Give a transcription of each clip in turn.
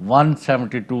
172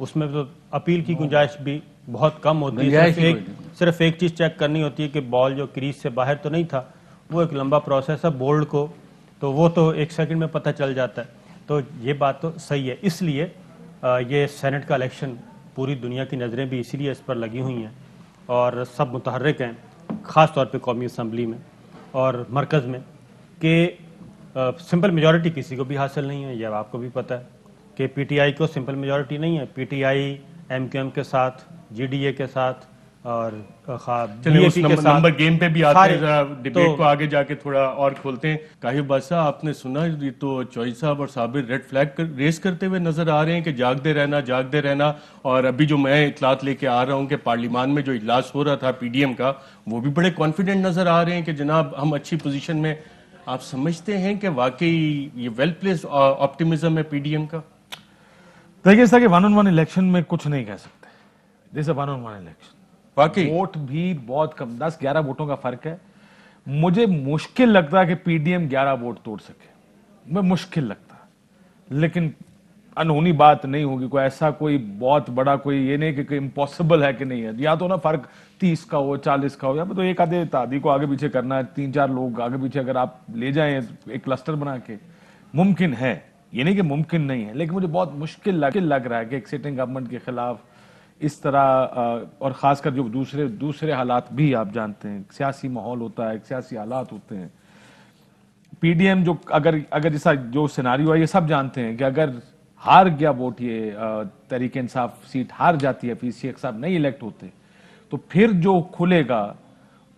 اس میں تو اپیل کی گنجائش بھی بہت کم ہوتی ہے. گنجائش ہی کوئی صرف ایک چیز چیک کرنی ہوتی ہے کہ بال جو کریز سے باہر تو نہیں تھا. وہ ایک لمبا پروسیس ہے بولڈ کو, تو وہ تو ایک سیکنڈ میں پتہ چل جاتا ہے. تو یہ بات تو صحیح ہے. اس لیے یہ سینٹ کا الیکشن پوری دنیا کی نظریں بھی اسی لیے اس پر لگی ہوئی ہیں اور سب متحرک ہیں, خاص طور پہ قومی اسمبلی میں اور مرکز میں, کہ سمپل میجورٹی کسی کو بھی حاصل نہیں ہے. یہ آپ کو بھی پتہ ہے کہ پی ٹی آئی کو سمپل میجورٹی نہیں ہے. P T I M Q M کے ساتھ, جی ڈی اے کے ساتھ اور چلیے اس نمبر گیم پہ بھی آتے ہیں, ذرا ڈیبیٹ کو آگے جا کے تھوڑا اور کھولتے ہیں. کاہو بادشاہ, آپ نے سنا یہ تو چوہی صاحب اور صابر ریڈ فلیگ ریس کرتے ہوئے نظر آ رہے ہیں کہ جاگتے رہنا. اور ابھی جو میں اطلاعات لے کے آ رہا ہوں کہ پارلیمان میں جو اجلاس ہو رہا تھا پی ڈی ایم کا, وہ بھی بڑے کانفیڈنٹ نظر آ رہے ہیں کہ جناب ہم اچھی پوزیشن میں. آپ سمجھتے ہیں کہ واقعی یہ ویل پلیس آپٹیمزم ہے پی ڈی ایم کا؟ دیکھیے اس طرح کہ 1-on-1 الیکشن میں کچھ نہیں کہہ سکتے. دس اے 1-on-1 الیکشن. واقعی ووٹ بھی بہت کم, 10-11 ووٹوں کا فرق ہے. مجھے مشکل لگتا ہے کہ پی ڈی ایم 11 ووٹ توڑ سکے, میں مشکل لگتا, لیکن انہونی بات نہیں ہوگی. کوئی ایسا کوئی بہت بڑا کوئی یہ نہیں کہ امپاسبل ہے کہ نہیں ہے. یا تو نا فرق 30 کا ہو, 40 کا ہو, یا تو ایک آدھے تعدی کو آگے پیچھے کرنا ہے, 3-4 لوگ آگے پیچھے اگر آپ لے جائیں ایک کلسٹر بنا کے, ممکن ہے. یہ نہیں کہ ممکن نہیں ہے, لیکن مجھے بہت مشکل لگ رہا ہے کہ ایک سٹنگ گورنمنٹ کے خلاف اس طرح, اور خاص کر جو دوسرے حالات بھی آپ جانتے ہیں, سیاسی ماحول ہوتا ہے, سیاسی حالات ہوتے ہیں. پی ڈی ایم جو اگر جیسا جو سیناریو ہے, یہ سب جانتے ہیں کہ اگر ہار گیا ووٹ, یہ تحریک انصاف سیٹ ہار جاتی ہے, پی سی ایک صاحب نہیں الیکٹ ہوتے, تو پھر جو کھلے گا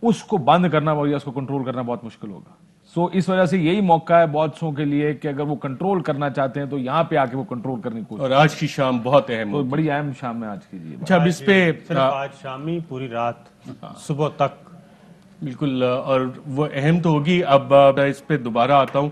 اس کو بند کرنا یا اس کو کنٹرول کرنا بہت مشکل ہوگا. سو اس وجہ سے یہی موقع ہے بہت سو کے لیے کہ اگر وہ کنٹرول کرنا چاہتے ہیں تو یہاں پہ آ کے وہ کنٹرول کرنے کی کوشش. اور آج کی شام بہت اہم تو ہوتی ہے. بڑی اہم شام ہے آج کی. جی اچھا, اب اس پہ صرف آج شامی پوری رات صبح تک بالکل, اور وہ اہم تو ہوگی. اب اس پہ دوبارہ آتا ہوں.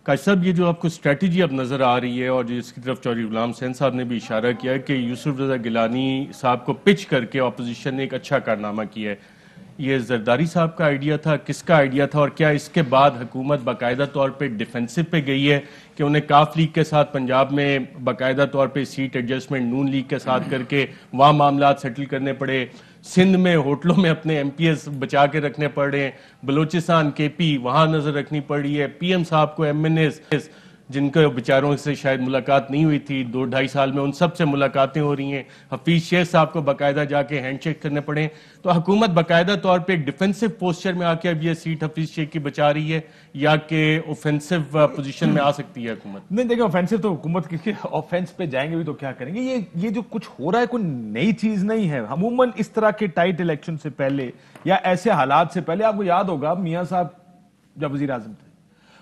کاش صاحب, یہ جو آپ کو اسٹریٹجی اب نظر آ رہی ہے اور جس کی طرف چودھری غلام حسین صاحب نے بھی اشارہ کیا ہے کہ یوسف رضا گیلانی صاحب کو پچ کر کے اپوزیشن نے ایک اچھا کارنامہ کیا ہے, یہ زرداری صاحب کا آئیڈیا تھا, کس کا آئیڈیا تھا, اور کیا اس کے بعد حکومت باقاعدہ طور پہ ڈیفینسو پہ گئی ہے کہ انہیں کاف لیگ کے ساتھ پنجاب میں باقاعدہ طور پہ سیٹ ایڈجسٹمنٹ نون لیگ کے ساتھ کر کے وہاں معاملات سیٹل کرنے پڑے, سندھ میں ہوٹلوں میں اپنے ایم پی ایس بچا کے رکھنے پڑ رہے ہیں, بلوچستان کے پی وہاں نظر رکھنی پڑ رہی ہے, پی ایم صاحب کو ایم این ایس جن کے بیچاروں سے شاید ملاقات نہیں ہوئی تھی 2-2.5 سال میں, ان سب سے ملاقاتیں ہو رہی ہیں, حفیظ شیخ صاحب کو باقاعدہ جا کے ہینڈ شیک کرنے پڑے. تو حکومت باقاعدہ طور پہ ایک ڈیفینسو پوسچر میں آ کے اب یہ سیٹ حفیظ شیخ کی بچا رہی ہے, یا کہ اوفینسو پوزیشن میں آ سکتی ہے حکومت؟ نہیں, دیکھیں اوفینسو تو حکومت کی اوفینس پہ جائیں گے بھی تو کیا کریں گے. یہ جو کچھ ہو رہا ہے کوئی نئی چیز نہیں ہے. عموماً اس طرح کے ٹائٹ الیکشن سے پہلے یا ایسے حالات سے پہلے, آپ کو یاد ہوگا میاں صاحب جب وزیر اعظم تھے,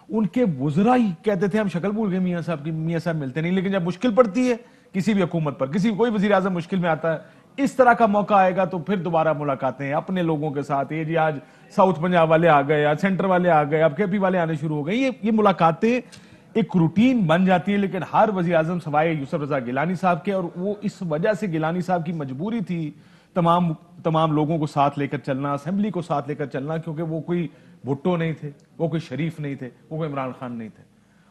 ان کے وزراء ہی کہتے تھے ہم شکل بھول گئے میاں صاحب کی, میاں صاحب ملتے نہیں. لیکن جب مشکل پڑتی ہے کسی بھی حکومت پر, کوئی وزیر اعظم مشکل میں آتا ہے, اس طرح کا موقع آئے گا تو پھر دوبارہ ملاقاتیں اپنے لوگوں کے ساتھ. یہ جی آج ساؤتھ پنجاب والے آ گئے, آج سینٹر والے آ گئے, اب کے پی والے آنے شروع ہو گئے. یہ ملاقاتیں ایک روٹین بن جاتی ہیں. لیکن ہر وزیر اعظم سوائے یوسف رضا گیلانی صاحب کے, اور وہ اس وجہ سے گیلانی صاحب کی مجبوری تھی تمام لوگوں کو ساتھ لے کر چلنا, اسمبلی کو ساتھ لے کر چلنا, کیونکہ وہ کوئی بھٹو نہیں تھے, وہ کوئی شریف نہیں تھے, وہ کوئی عمران خان نہیں تھے.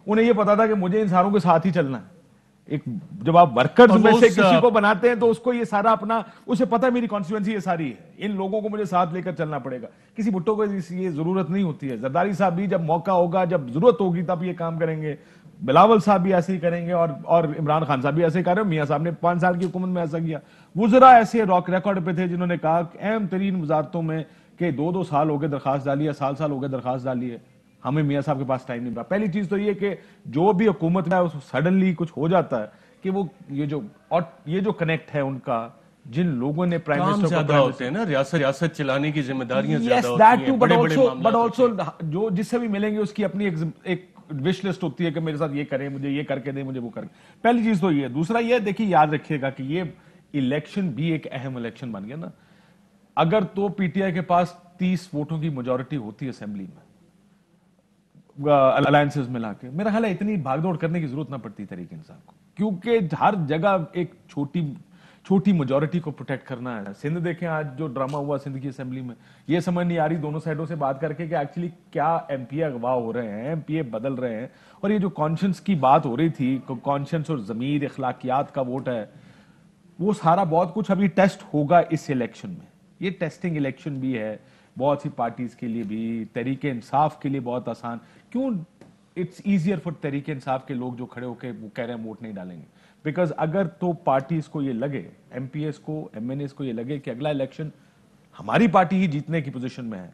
انہیں یہ پتا تھا کہ مجھے ان ساروں کے ساتھ ہی چلنا ہے. جب آپ ورکرز میں سے کسی کو بناتے ہیں تو اس کو یہ سارا اپنا, اسے پتا ہے میری کانسٹیٹوئنسی یہ ساری ہے, ان لوگوں کو مجھے ساتھ لے کر چلنا پڑے گا. کسی بھٹو کو یہ ضرورت نہیں ہوتی ہے. زرداری صاحب بھی جب موقع ہوگا, جب ضرورت ہوگی تب یہ کام کریں گے. بلاول صاحب بھی ایسے ہی کریں گے, اور عمران خان صاحب بھی ایسے ہی کر رہے ہیں. میاں صاحب نے 5 سال کی حکومت میں ایسا کیا. وزراء ایسے ریکارڈ پہ تھے جنہوں نے کہا اہم ترین وزارتوں میں کہ 2-2 سال ہو گئے درخواست ڈالی ہے, سال ہو گئے درخواست ڈالی ہے, ہمیں میاں صاحب کے پاس ٹائم نہیں ملا. پہلی چیز تو یہ کہ جو بھی حکومت ہے سڈنلی کچھ ہو جاتا ہے کہ وہ یہ جو کنیکٹ ہے ان کا, جن لوگوں نے پرائم منسٹر زیادہ ہوتے ہیں نا, ریاست چلانے کی ذمہ داریاں زیادہ ہوتی ہیں, بڑے بڑے بٹ آلسو جو جس سے بھی ملیں گے اس کی اپنی ایک وش لسٹ ہوتی ہے کہ میرے ساتھ یہ کریں, مجھے یہ کر کے دیں, مجھے وہ کر کے. پہلی چیز تو یہ. دوسرا یہ دیکھیے, یاد رکھیے گا کہ یہ الیکشن بھی ایک اہم الیکشن بن گیا نا. اگر تو پی ٹی آئی کے پاس 30 ووٹوں کی میجورٹی ہوتی ہے اسمبلی میں الائنسز ملا کے, میرا خیال ہے اتنی بھاگ دوڑ کرنے کی ضرورت نہ پڑتی تحریک انصاف کو, کیونکہ ہر جگہ ایک چھوٹی میجورٹی کو پروٹیکٹ کرنا ہے. سندھ دیکھیں آج جو ڈرامہ ہوا سندھ کی اسمبلی میں, یہ سمجھ نہیں آ رہی دونوں سائڈوں سے بات کر کے کہ ایکچولی کیا ایم پی اے اغوا ہو رہے ہیں, ایم پی اے بدل رہے ہیں. اور یہ جو کانشنس کی بات ہو رہی تھی, کانشنس اور ضمیر اخلاقیات کا ووٹ ہے, وہ سارا بہت کچھ ابھی ٹیسٹ ہوگا اس الیکشن میں. یہ ٹیسٹنگ الیکشن بھی ہے بہت سی پارٹیز کے لیے بھی, تحریک انصاف کے لیے بہت آسان. کیوں it's easier for Tehreek Insaf کے لوگ جو کھڑے ہو کے وہ کہہ رہے ہیں ووٹ نہیں ڈالیں گے, بیکاز اگر تو پارٹیز کو یہ لگے, ایم پی ایس کو, ایم این ایس کو یہ لگے کہ اگلا الیکشن ہماری پارٹی ہی جیتنے کی پوزیشن میں ہے,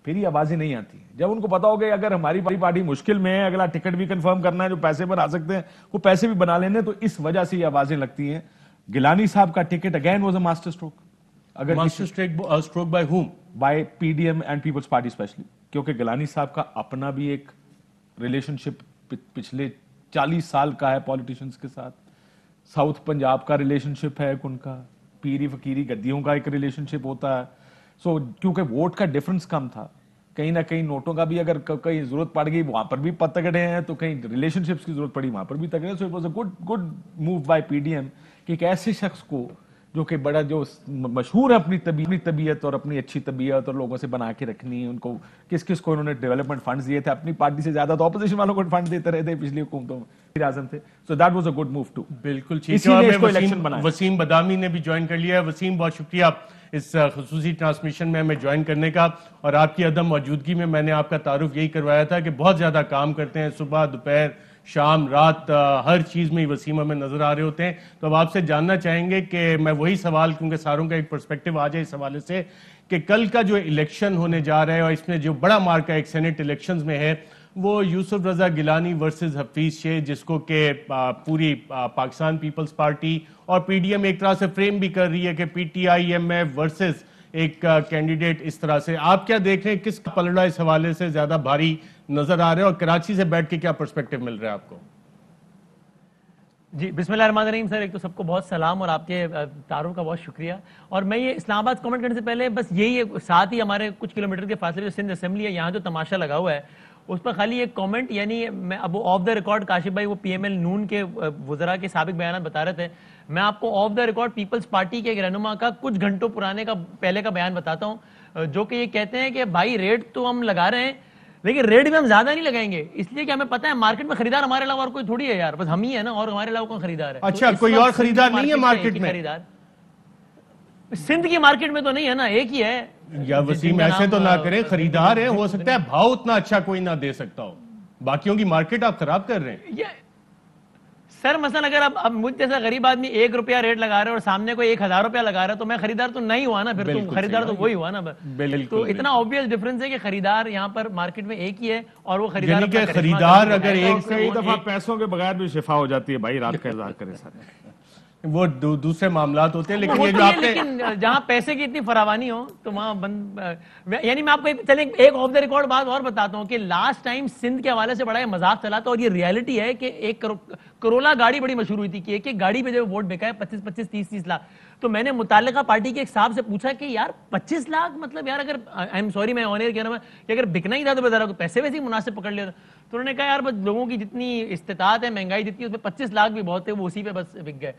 پھر یہ آوازیں نہیں آتی. جب ان کو پتا ہوگا اگر ہماری پارٹی مشکل میں ہے, اگلا ٹکٹ بھی کنفرم کرنا ہے, جو پیسے بنا سکتے ہیں وہ پیسے بھی بنا لینے, تو اس وجہ سے یہ آوازیں لگتی ہیں. گیلانی صاحب کا ticket again was a master stroke. اگر master stroke by whom? By P D M and Peoples Party especially, کیونکہ گیلانی صاحب کا اپنا بھی ایک ریلیشن شپ پچھلے 40 سال کا ہے پالیٹیشنز کے ساتھ. ساؤتھ پنجاب کا ریلیشن شپ ہے ان کا, پیری فقیری گدیوں کا ایک ریلیشن شپ ہوتا ہے. سو کیونکہ ووٹ کا ڈفرنس کم تھا, کہیں نہ کہیں نوٹوں کا بھی اگر کہیں ضرورت پڑ گئی وہاں پر بھی تگڑے ہیں, تو کہیں ریلیشن شپس کی ضرورت پڑی وہاں پر بھی تگڑے. So it was a good move by P D ایم کہ ایک ایسے شخص کو جو کہ بڑا جو مشہور ہے اپنی طبیعت اور اپنی اچھی طبیعت اور لوگوں سے بنا کے رکھنی, ان کو کس کو انہوں نے ڈیولپمنٹ فنڈز دیے تھے, اپنی پارٹی سے زیادہ تو اپوزیشن والوں کو فنڈ دیتے رہے تھے پچھلی حکومتوں میں, اعظم تھے. So that was a good move too. بالکل ٹھیک ہے. وسیم بدامی نے بھی جوائن کر لیا ہے. وسیم بہت شکریہ اس خصوصی ٹرانسمیشن میں ہمیں جوائن کرنے کا, اور آپ کی عدم موجودگی میں میں نے آپ کا تعارف یہی کروایا تھا کہ بہت زیادہ کام کرتے ہیں, صبح دوپہر شام رات ہر چیز میں وسیم ہمیں نظر آ رہے ہوتے ہیں. تو اب آپ سے جاننا چاہیں گے کہ میں وہی سوال, کیونکہ ساروں کا ایک پرسپیکٹیو آ جائے اس حوالے سے, کہ کل کا جو الیکشن ہونے جا رہا ہے اور اس میں جو بڑا مارکا ایک سینٹ الیکشنز میں ہے وہ یوسف رضا گیلانی ورسز حفیظ شیخ, جس کو کہ پوری پاکستان پیپلز پارٹی اور پی ڈی ایم ایک طرح سے فریم بھی کر رہی ہے کہ P T I M F versus ایک کینڈیڈیٹ اس طرح سے. آپ کیا دیکھ رہے ہیں, کس کا پلڑا اس حوالے سے زیادہ بھاری نظر آ رہا ہے, اور کراچی سے بیٹھ کے کیا پرسپیکٹیو مل رہا ہے آپ کو؟ جی بسم اللہ الرحمن الرحیم. سر ایک تو سب کو بہت سلام اور آپ کے تعارف کا بہت شکریہ. اور میں یہ اسلام آباد کمنٹ کرنے سے پہلے بس یہی ساتھ ہی ہمارے کچھ کلومیٹر کے فاصلے جو سندھ اسمبلی ہے, یہاں جو تماشا لگا ہوا ہے اس پر خالی ایک کامنٹ, یعنی میں اب آف دا ریکارڈ کاشف بھائی وہ پی ایم ایل نون کے وزراء کے سابق بیانات بتا رہے تھے, میں آپ کو off the record People's Party کے ایک رہنما کا کچھ گھنٹوں پرانے کا پہلے کا بیان بتاتا ہوں, جو کہ یہ کہتے ہیں کہ بھائی ریٹ تو ہم لگا رہے ہیں لیکن ریٹ بھی ہم زیادہ نہیں لگائیں گے, اس لیے کہ ہمیں پتہ ہے مارکیٹ میں خریدار ہمارے علاوہ اور کوئی تھوڑی ہے یار, بس ہم ہی ہے نا, اور ہمارے علاوہ کون خریدار ہے؟ اچھا کوئی اور خریدار نہیں ہے مارکیٹ میں؟ خریدار سندھ کی مارکیٹ میں تو نہیں ہے نا, ایک ہی ہے. یا وسیم ایسے تو نہ کریں, خریدار ہے, ہو سکتا ہے بھاؤ اتنا اچھا کوئی نہ دے سکتا ہو, باقیوں کی مارکیٹ آپ خراب کر رہے ہیں. سر مثلا اگر اب مجھ جیسا غریب آدمی 1 روپیہ ریٹ لگا رہے اور سامنے کوئی 1000 روپیہ لگا رہا ہے تو میں خریدار تو نہیں ہوا نا, پھر تو خریدار تو وہی ہوا نا. تو اتنا obvious ڈفرنس ہے کہ خریدار یہاں پر مارکیٹ میں ایک ہی ہے, اور وہ خریدار یعنی کہ خریدار اگر ایک کئی دفعہ پیسوں کے بغیر بھی شفا ہو جاتی ہے بھائی, رات کا انتظار کرے سر, وہ دوسرے معاملات ہوتے ہیں. لیکن یہ جو آپ نے جہاں پیسے کی اتنی فراوانی ہو تو وہاں بند, یعنی میں آپ کو چلیں ایک آف دا ریکارڈ بات اور بتاتا ہوں کہ لاسٹ ٹائم سندھ کے حوالے سے بڑا یہ مذاق چلا تھا, اور یہ ریالٹی ہے کہ ایک کرولا گاڑی بڑی مشہور ہوئی تھی کہ ایک گاڑی پہ جو ووٹ بکا ہے 25-25 30-30 لاکھ. تو میں نے متعلقہ پارٹی کے ایک صاحب سے پوچھا کہ یار 25 لاکھ مطلب یار, اگر آئی ایم سوری میں آن ایئر کہہ رہا ہوں کہ اگر بکنا ہی تھا تو ذرا پیسے ویسے ہی مناسب پکڑ لیا. تو انہوں نے کہا یار بس لوگوں کی جتنی استطاعت ہے, مہنگائی جتنی, اس میں 25 لاکھ بھی بہت ہے, وہ اسی پہ بس بک گئے.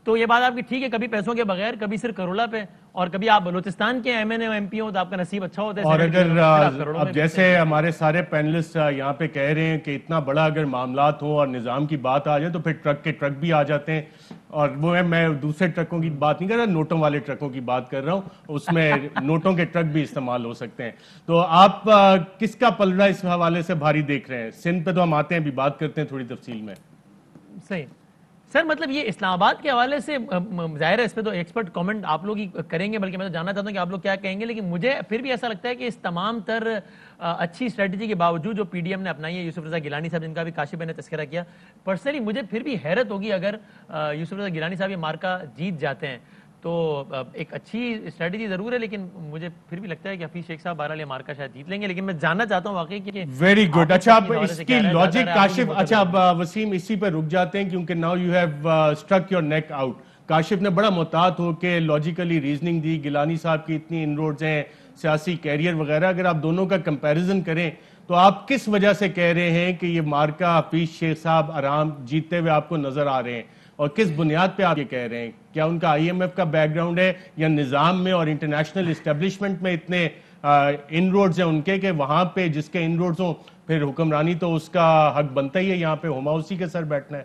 تو یہ بات آپ کی ٹھیک ہے, کبھی پیسوں کے بغیر, کبھی صرف کرولا پہ, اور کبھی آپ بلوچستان کے M N A M P ہو تو آپ کا نصیب اچھا ہوتا ہے. اور اگر اب جیسے ہمارے سارے پینلسٹ یہاں پہ کہہ رہے ہیں کہ اتنا بڑا اگر معاملات ہوں اور نظام کی بات آ جائے تو پھر ٹرک کے ٹرک بھی آ جاتے ہیں, اور وہ میں دوسرے ٹرکوں کی بات نہیں کر رہا, نوٹوں والے ٹرکوں کی بات کر رہا ہوں, اس میں نوٹوں کے ٹرک بھی استعمال ہو سکتے ہیں. تو آپ کس کا پلڑا اس حوالے سے بھاری دیکھ رہے ہیں؟ سندھ پہ تو ہم آتے ہیں, بھی بات کرتے ہیں تھوڑی تفصیل میں. صحیح سر, مطلب یہ اسلام آباد کے حوالے سے ظاہر ہے اس پہ تو ایکسپرٹ کامنٹ آپ لوگ ہی کریں گے, بلکہ میں تو جاننا چاہتا ہوں کہ آپ لوگ کیا کہیں گے. لیکن مجھے پھر بھی ایسا لگتا ہے کہ اس تمام تر اچھی اسٹریٹجی کے باوجود جو پی ڈی ایم نے اپنائی ہے, یوسف رضا گیلانی صاحب جن کا بھی کاشف بھائی نے تذکرہ کیا, پرسنلی مجھے پھر بھی حیرت ہوگی اگر یوسف رضا گیلانی صاحب یہ مارکا جیت جاتے ہیں. تو ایک اچھی اسٹریٹجی ضرور ہے, لیکن مجھے پھر بھی لگتا ہے کہ حفیظ شیخ صاحب بہرحال یہ مارکا شاید جیت لیں گے. لیکن میں جاننا چاہتا ہوں واقعی کہ ویری گڈ. اچھا اب اس کی لاجک کاشف, اچھا اب وسیم اسی پہ رک جاتے ہیں کیونکہ now you have stuck your neck out. Kashif نے بڑا محتاط ہو کے لاجیکلی ریزننگ دی, گیلانی صاحب کی اتنی ان روڈز ہیں, سیاسی کیریئر وغیرہ, اگر آپ دونوں کا کمپیریزن کریں تو آپ کس وجہ سے کہہ رہے ہیں کہ یہ مارکا حفیظ شیخ صاحب آرام جیتتے ہوئے آپ کو نظر آ رہے ہیں, اور کس بنیاد پہ آپ یہ کہہ رہے ہیں؟ کیا ان کا آئی ایم ایف کا بیک گراؤنڈ ہے, یا نظام میں اور انٹرنیشنل اسٹیبلشمنٹ میں اتنے ان روڈز ہیں ان کے کہ وہاں پہ جس کے ان روڈز ہوں پھر حکمرانی تو اس کا حق بنتا ہی ہے, یہاں پہ ہما اسی کے سر بیٹھنا ہے؟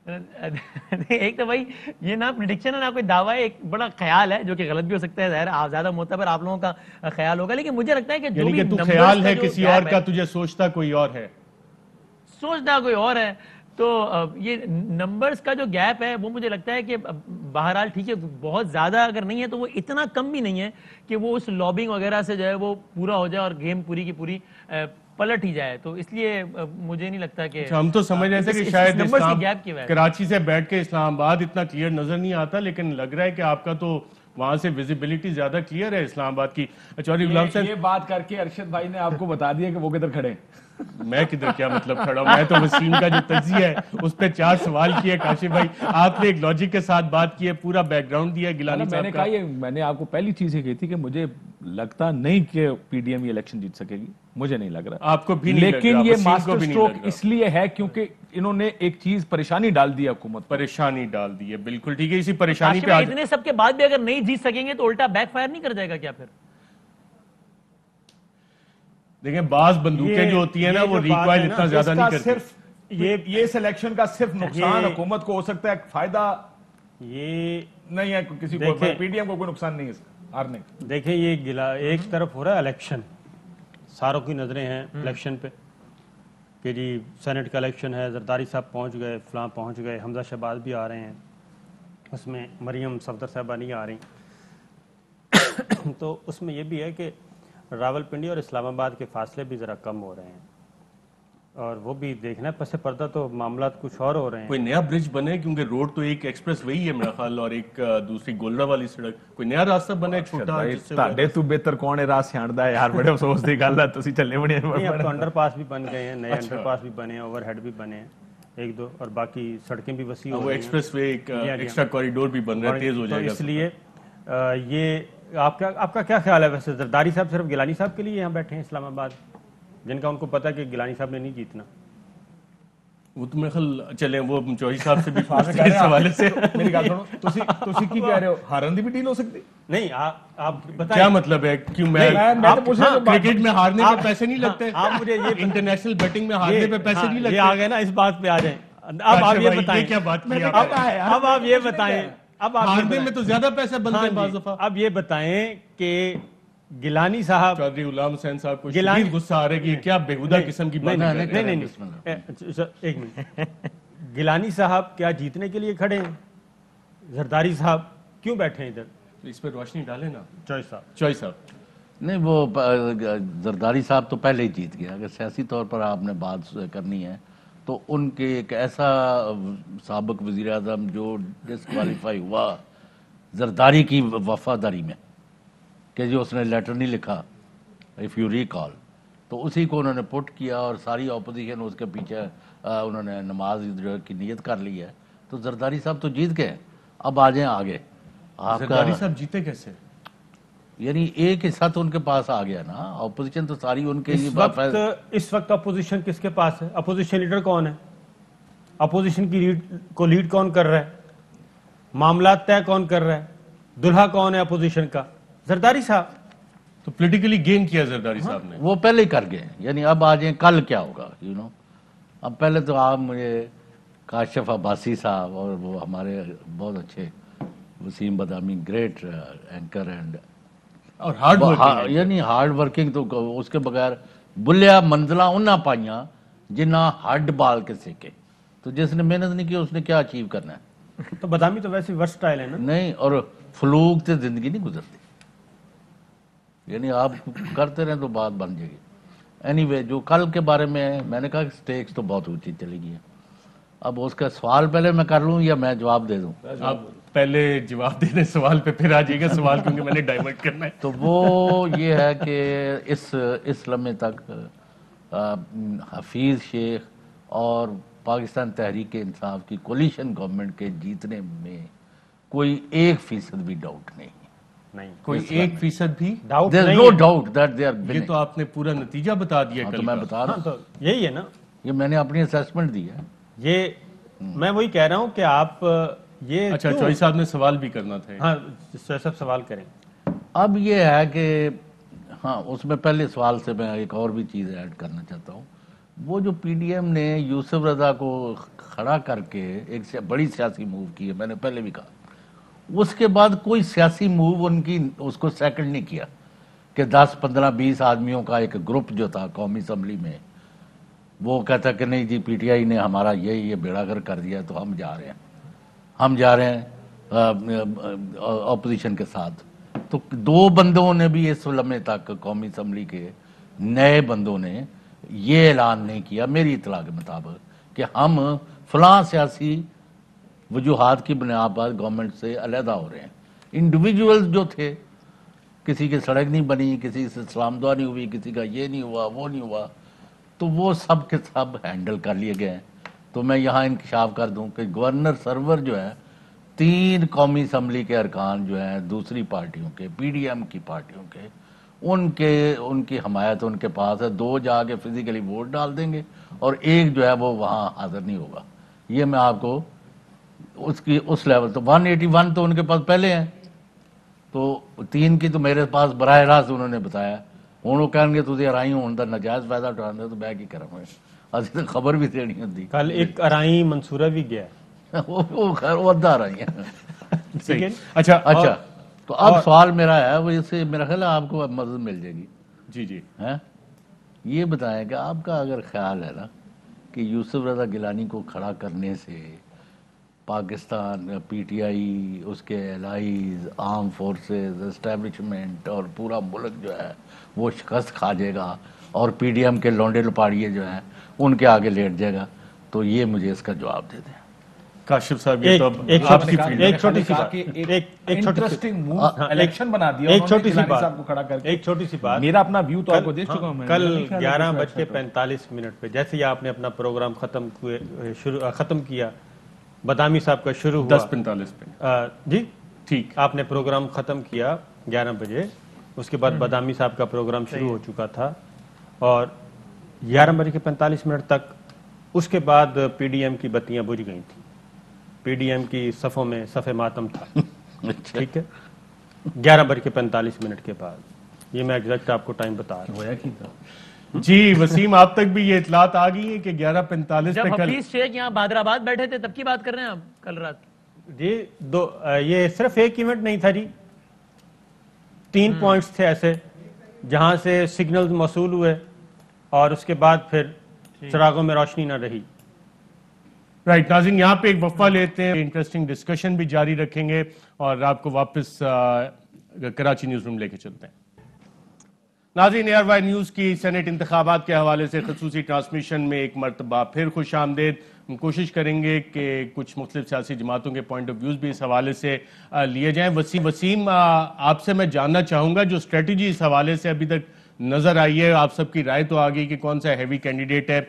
ایک تو بھائی یہ نا پریڈکشن ہے نا کوئی دعویٰ ہے, ایک بڑا خیال ہے جو کہ غلط بھی ہو سکتا ہے, ظاہر آپ زیادہ معتبر آپ لوگوں کا خیال ہوگا, لیکن مجھے لگتا ہے کہ جو یعنی بھی کہ تو numbers خیال کا ہے جو کسی gap اور کا, ہے, تجھے سوچتا کوئی اور ہے, سوچتا کوئی اور ہے, تو یہ نمبرز کا جو گیپ ہے وہ مجھے لگتا ہے کہ بہرحال ٹھیک ہے بہت زیادہ اگر نہیں ہے تو وہ اتنا کم بھی نہیں ہے کہ وہ اس لابنگ وغیرہ سے جو ہے وہ پورا ہو جائے اور گیم پوری کی پوری پلٹ ہی جائے, تو اس لیے مجھے نہیں لگتا کہ ہم تو سمجھ رہے تھے کہ شاید نمبرز اسلام کی گیپ کی وجہ سے. کراچی سے بیٹھ کے اسلام آباد اتنا کلیئر نظر نہیں آتا, لیکن لگ رہا ہے کہ آپ کا تو وہاں سے ویزیبلٹی زیادہ کلیئر ہے اسلام آباد کی. چودھری غلام صاحب, یہ بات کر کے ارشد بھائی نے آپ کو بتا دیا کہ وہ کدھر کھڑے ہیں. میں کدھر کیا مطلب کھڑا ہوں, میں تو وسیم کا جو تجزیہ ہے اس پہ 4 سوال کیے کاشف بھائی, آپ نے ایک لاجک کے ساتھ بات کی ہے, پورا بیک گراؤنڈ دیا گیلانی میں نے صاحب کہا کا. یہ میں نے آپ کو پہلی چیز یہ کہی تھی کہ مجھے لگتا نہیں کہ پی ڈی ایم یہ الیکشن جیت سکے گی, مجھے نہیں لگ رہا. آپ کو بھی نہیں لگ رہا, لیکن یہ وسیم کو ماسٹر بھی نہیں سٹروک لگ رہا. اس لیے ہے کیونکہ انہوں نے ایک چیز پریشانی ڈال دی حکومت, پریشانی ڈال دی ہے, بالکل ٹھیک ہے, اسی پریشانی کاشف پہ بھائی آج اتنے سب کے بعد بھی اگر نہیں جیت سکیں گے تو الٹا بیک فائر نہیں کر جائے گا کیا پھر؟ دیکھیں بعض بندوقیں جو ہوتی ہیں نا وہ ریکوائل اتنا زیادہ نہیں کرتی. صرف یہ اس الیکشن کا صرف نقصان حکومت کو ہو سکتا ہے, فائدہ یہ نہیں ہے کسی کو, پی ڈی ایم کو کوئی نقصان نہیں ہے اس کا ہارنے کا. دیکھیں یہ ایک طرف ہو رہا ہے الیکشن, ساروں کی نظریں ہیں الیکشن پہ کہ جی سینٹ کا الیکشن ہے, زرداری صاحب پہنچ گئے, فلاں پہنچ گئے, حمزہ شہباز بھی آ رہے ہیں, اس میں مریم صفدر صاحبہ نہیں آ رہی. تو اس میں یہ بھی ہے کہ راول پنڈی اور اسلام آباد کے فاصلے بھی ذرا کم ہو رہے ہیں, اور وہ بھی دیکھنا ہے پس پردہ تو معاملات کچھ اور ہو رہے ہیں. کوئی نیا برج بنے, کیونکہ روڈ تو ایک ایکسپریس وہی ہے میرا خیال, اور ایک دوسری گولڈا والی سڑک, کوئی نیا راستہ بنے چھوٹا جس سے ਤੁਹਾਡੇ ਤੋਂ ਬਿਹਤਰ ਕੌਣ ਹੈ ਰਾਹ ਸਿਆਣਦਾ ਹੈ ਯਾਰ, ਬੜੇ ਅਫਸੋਸ ਦੀ ਗੱਲ ਹੈ ਤੁਸੀਂ ਚੱਲੇ ਬਣੇ. نہیں, اب تو انڈر پاس بھی بن گئے ہیں, نئے انڈر پاس بھی بنے ہیں, اوور ہیڈ بھی بنے ہیں ایک دو, اور باقی سڑکیں بھی وسیع ہو وہ رہی ہیں. ایکسپریس وے ایک ایکسٹرا کوریڈور بھی بن رہا ہے, تیز ہو جائے گا. اس لیے یہ آپ کا کیا خیال ہے ویسے, زرداری صاحب صرف گیلانی صاحب کے لیے یہاں بیٹھے ہیں اسلام آباد, جن کا ان کو پتا ہے کہ گیلانی صاحب نے نہیں جیتنا؟ وہ تو میرے خیال چلیں وہ چوہی صاحب سے بھی پوچھتے ہیں اس حوالے سے. میری گل سنو, ਤੁਸੀਂ ਕੀ ਕਹਿ ਰਹੇ ਹੋ, ਹਾਰਨ ਦੀ ਵੀ ਡੀਲ ਹੋ ਸਕਦੀ? نہیں آپ بتائیں کیا مطلب ہے, کیوں میں کرکٹ میں ہارنے پہ پیسے نہیں لگتے, آپ مجھے یہ انٹرنیشنل بیٹنگ میں ہارنے پہ پیسے نہیں یہ لگتے. آ گئے نا, اس بات پہ آ جائیں. اب آپ یہ بتائیں, کیا بات کی اب آپ یہ بتائیں, اب آپ ہارنے میں تو زیادہ پیسے بنتے ہیں بعض دفعہ. اب یہ بتائیں کہ گیلانی صاحب, چودھری غلام حسین صاحب کو شدید غصہ آ رہا ہے کہ یہ کیا بےہودہ قسم کی بات ہے. نہیں, ایک منٹ, گیلانی صاحب کیا جیتنے کے لیے کھڑے ہیں؟ زرداری صاحب کیوں بیٹھے ہیں ادھر؟ اس پہ روشنی ڈالیں نا چوئی صاحب. نہیں, وہ زرداری صاحب تو پہلے ہی جیت گیا. اگر سیاسی طور پر آپ نے بات کرنی ہے تو ان کے ایک ایسا سابق وزیر اعظم جو ڈسکوالیفائی ہوا زرداری کی وفاداری میں, کہ جو اس نے لیٹر نہیں لکھا اف یو ریکال, تو اسی کو انہوں نے پٹ کیا اور ساری اپوزیشن اس کے پیچھے انہوں نے نماز کی نیت کر لی ہے. تو زرداری صاحب تو جیت گئے, اب آ جائیں آگے. آپ کا زرداری صاحب جیتے کیسے؟ یعنی ایک حصہ تو ان کے پاس آ گیا نا, اپوزیشن تو ساری ان کے اس وقت اپوزیشن کس کے پاس ہے؟ اپوزیشن لیڈر کون ہے؟ اپوزیشن کی کو لیڈ کون کر رہا ہے؟ معاملات طے کون کر رہا ہے؟ دلہا کون ہے اپوزیشن کا؟ زرداری صاحب. تو پولیٹیکلی گین کیا زرداری صاحب نے. وہ پہلے ہی کر گئے. یعنی اب آ جائیں کل کیا ہوگا, یو نو. اب پہلے تو آپ مجھے کاشف عباسی صاحب اور وہ ہمارے بہت اچھے Wasim Badami, great anchor and اور ہارڈ ورکنگ, یعنی ہارڈ ورکنگ, تو اس کے بغیر بلیا منزلہ انہاں پائیاں جنہاں ہڈ بال کے سیکے. تو جس نے محنت نہیں کی اس نے کیا اچیو کرنا ہے؟ تو بدامی تو ویسے ورسٹائل ہے نا. نہیں, اور فلوک تے زندگی نہیں گزرتی. یعنی آپ کرتے رہیں تو بات بن جائے گی. اینی وے, جو کل کے بارے میں نے کہا کہ سٹیکس تو بہت اونچی چلی گئی ہے. اب اس کا سوال پہلے میں کر لوں یا میں جواب دے دوں؟ آپ پہلے جواب دے دیں سوال پہ, پھر آ جائے گا سوال, کیونکہ میں نے ڈائیورٹ کرنا ہے. تو وہ یہ ہے کہ اس لمحے تک حفیظ شیخ اور پاکستان تحریک انصاف کی کولیشن گورنمنٹ کے جیتنے میں کوئی 1% بھی ڈاؤٹ نہیں. کوئی 1% بھی ڈاؤٹ There is نہیں no ہے. doubt that they are یہ winning. تو آپ نے پورا نتیجہ بتا دیا ہاں, کل تو میں کا. بتا رہا ہوں, تو یہی ہے نا. یہ میں نے اپنی اسیسمنٹ دی ہے. یہ میں وہی کہہ رہا ہوں کہ آپ یہ اچھا, چوہی صاحب نے سوال بھی کرنا تھا. ہاں, سب سوال کریں. اب یہ ہے کہ ہاں, اس میں پہلے سوال سے میں ایک اور بھی چیز ایڈ کرنا چاہتا ہوں. وہ جو پی ڈی ایم نے یوسف رضا کو کھڑا کر کے ایک بڑی سیاسی موو کی ہے، میں نے پہلے بھی کہا، اس کے بعد کوئی سیاسی موو ان کی اس کو سیکنڈ نہیں کیا کہ 10 15 20 آدمیوں کا ایک گروپ جو تھا قومی اسمبلی میں وہ کہتا کہ نہیں جی پی ٹی آئی نے ہمارا یہ بیڑا گر کر دیا تو ہم جا رہے ہیں اپوزیشن کے ساتھ. تو 2 بندوں نے بھی اس لمحے تک قومی اسمبلی کے نئے بندوں نے یہ اعلان نہیں کیا میری اطلاع کے مطابق کہ ہم فلاں سیاسی وجوہات کی بنیاد پر گورنمنٹ سے علیحدہ ہو رہے ہیں. انڈیویجولز جو تھے، کسی کی سڑک نہیں بنی، کسی سے سلام دعا نہیں ہوئی، کسی کا یہ نہیں ہوا وہ نہیں ہوا، تو وہ سب کے سب ہینڈل کر لیے گئے ہیں. تو میں یہاں انکشاف کر دوں کہ گورنر سرور جو ہے 3 قومی اسمبلی کے ارکان جو ہیں دوسری پارٹیوں کے، پی ڈی ایم کی پارٹیوں کے، ان کی حمایت ان کے پاس ہے. 2 جا کے فزیکلی ووٹ ڈال دیں گے اور 1 جو ہے وہ وہاں حاضر نہیں ہوگا. یہ میں آپ کو اس لیول تو 181 تو ان کے پاس پہلے ہیں، تو 3 کی تو میرے پاس براہ راست انہوں نے بتایا. ہوں وہ کہیں گے تھی ارائی ہوں دا نجائز فائدہ اٹھانے تو میں کی کروں گا، اسی تو خبر بھی دینی ہوتی. کل ایک ارائی منصورہ بھی گیا وہ خیر وہ ادھا ارائی ہیں. اچھا تو اب سوال میرا ہے وہ اس سے میرا خیال ہے آپ کو مدد مل جائے گی. جی یہ بتائیں کہ آپ کا اگر خیال ہے نا کہ یوسف رضا گیلانی کو کھڑا کرنے سے پاکستان، پی ٹی آئی، اس کے الائیز، آرم فورسز، اسٹیبلشمنٹ اور پورا ملک جو ہے وہ شکست کھا جائے گا اور پی ڈی ایم کے لونڈے لپاڑیے جو ہیں ان کے آگے لیٹ جائے گا، تو یہ مجھے اس کا جواب دے دیں. کاشف صاحب ایک چھوٹی سی بات، میرا اپنا ویو تو آپ کو دیکھ چکا ہوں. کل 11:45 پہ جیسے ہی آپ نے اپنا پروگرام ختم کیا، بادامی صاحب کا شروع ہوا 10:45 پہ جی ٹھیک، آپ نے پروگرام ختم کیا 11 بجے، اس کے بعد بادامی صاحب کا پروگرام شروع ہو چکا تھا اور 11:45 تک اس کے بعد پی ڈی ایم کی بتیاں بجھ گئی تھیں. پی ڈی ایم کی صفوں میں صف ماتم تھا. ٹھیک ہے، 11:45 کے بعد، یہ میں ایگزیکٹ آپ کو ٹائم بتا رہا ہوں. جی وسیم آپ تک بھی یہ اطلاعات آ گئی ہیں کہ 11:45 جب پہ کل حفیظ شیخ یہاں بہادر آباد بیٹھے تھے تب کی بات کر رہے ہیں آپ کل رات؟ جی یہ صرف ایک ایونٹ نہیں تھا جی، 3 پوائنٹس تھے ایسے جہاں سے سگنلز موصول ہوئے اور اس کے بعد پھر چراغوں میں روشنی نہ رہی. رائٹ ناظرین، یہاں پہ ایک وقفہ لیتے ہیں، انٹرسٹنگ ڈسکشن بھی جاری رکھیں گے اور آپ کو واپس کراچی نیوز روم لے کے چلتے ہیں. ناظرین، ایئر وائی نیوز کی سینٹ انتخابات کے حوالے سے خصوصی ٹرانسمیشن میں ایک مرتبہ پھر خوش آمدید. ہم کوشش کریں گے کہ کچھ مختلف سیاسی جماعتوں کے پوائنٹ آف ویوز بھی اس حوالے سے لیے جائیں. وسیم آپ سے میں جاننا چاہوں گا جو اسٹریٹجی اس حوالے سے ابھی تک نظر آئی ہے، آپ سب کی رائے تو آ گئی کہ کون سا ہیوی کینڈیڈیٹ ہے